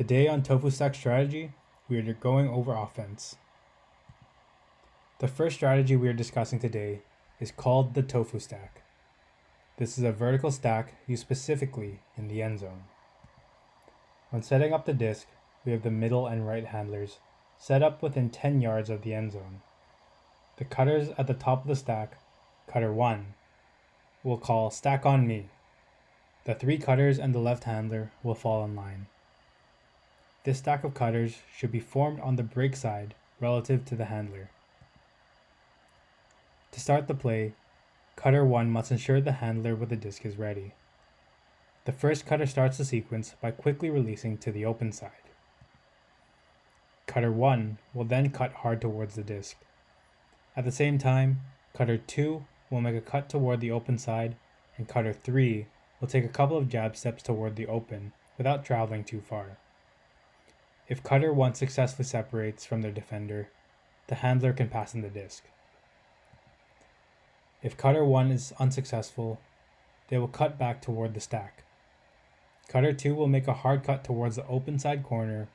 Today on Tofu Stack strategy, we are going over offense. The first strategy we are discussing today is called the Tofu Stack. This is a vertical stack used specifically in the end zone. When setting up the disc, we have the middle and right handlers set up within 10 yards of the end zone. The cutters at the top of the stack, cutter 1, we'll call stack on me. The 3 cutters and the left handler will fall in line. This stack of cutters should be formed on the break side relative to the handler. To start the play, cutter 1 must ensure the handler with the disc is ready. The first cutter starts the sequence by quickly releasing to the open side. Cutter 1 will then cut hard towards the disc. At the same time, cutter 2 will make a cut toward the open side, and cutter 3 will take a couple of jab steps toward the open without traveling too far. If cutter 1 successfully separates from their defender, the handler can pass in the disc. If cutter 1 is unsuccessful, they will cut back toward the stack. Cutter 2 will make a hard cut towards the open side corner,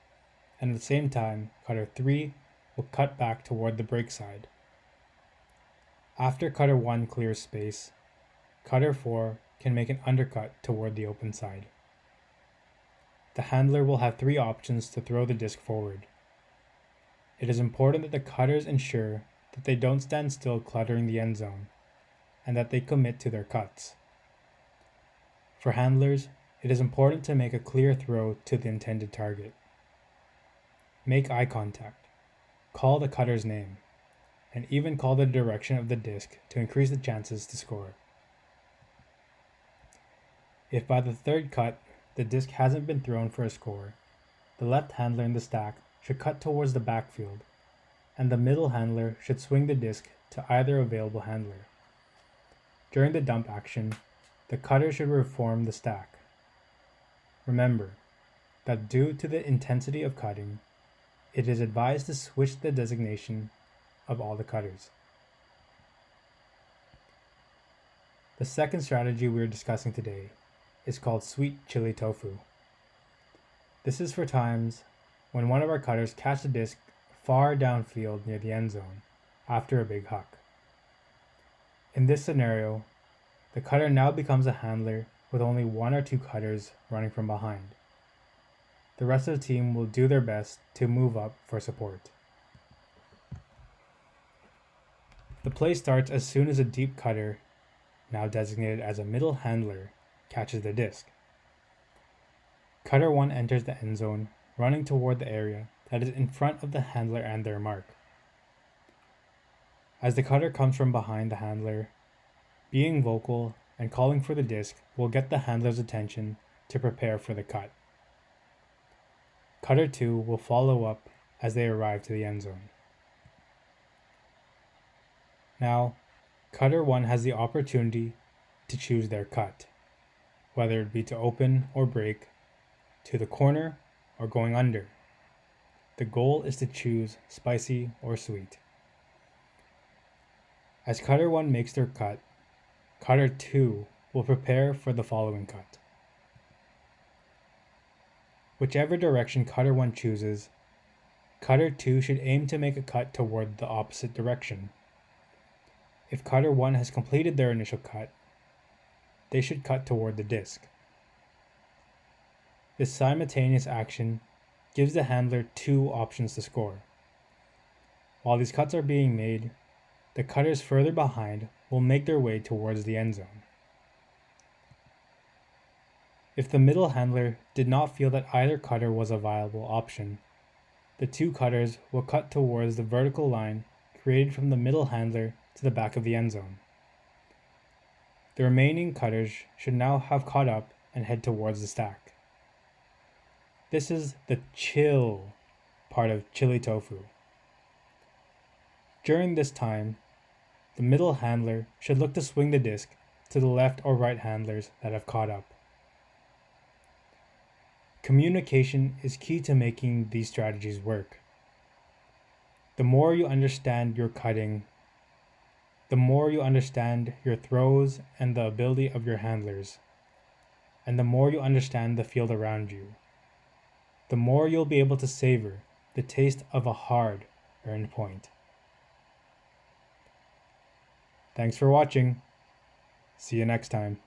and at the same time, cutter 3 will cut back toward the break side. After cutter 1 clears space, cutter 4 can make an undercut toward the open side. The handler will have 3 options to throw the disc forward. It is important that the cutters ensure that they don't stand still cluttering the end zone, and that they commit to their cuts. For handlers, it is important to make a clear throw to the intended target. Make eye contact, call the cutter's name, and even call the direction of the disc to increase the chances to score. If by the third cut, the disc hasn't been thrown for a score, the left handler in the stack should cut towards the backfield, and the middle handler should swing the disc to either available handler. During the dump action, the cutter should reform the stack. Remember that due to the intensity of cutting, it is advised to switch the designation of all the cutters. The second strategy we are discussing today is called sweet chili tofu. This is for times when one of our cutters catch the disc far downfield near the end zone after a big huck. In this scenario, the cutter now becomes a handler with only 1 or 2 cutters running from behind. The rest of the team will do their best to move up for support. The play starts as soon as a deep cutter, now designated as a middle handler, catches the disc. Cutter 1 enters the end zone, running toward the area that is in front of the handler and their mark. As the cutter comes from behind the handler, being vocal and calling for the disc will get the handler's attention to prepare for the cut. Cutter 2 will follow up as they arrive to the end zone. Now, cutter 1 has the opportunity to choose their cut, whether it be to open or break, to the corner or going under. The goal is to choose spicy or sweet. As cutter 1 makes their cut, cutter 2 will prepare for the following cut. Whichever direction cutter 1 chooses, cutter 2 should aim to make a cut toward the opposite direction. If cutter 1 has completed their initial cut, they should cut toward the disc. This simultaneous action gives the handler 2 options to score. While these cuts are being made, the cutters further behind will make their way towards the end zone. If the middle handler did not feel that either cutter was a viable option, the 2 cutters will cut towards the vertical line created from the middle handler to the back of the end zone. The remaining cutters should now have caught up and head towards the stack. This is the chill part of chili tofu. During this time, the middle handler should look to swing the disc to the left or right handlers that have caught up. Communication is key to making these strategies work. The more you understand your cutting, the more you understand your throws and the ability of your handlers, and the more you understand the field around you, the more you'll be able to savor the taste of a hard earned point. Thanks for watching. See you next time.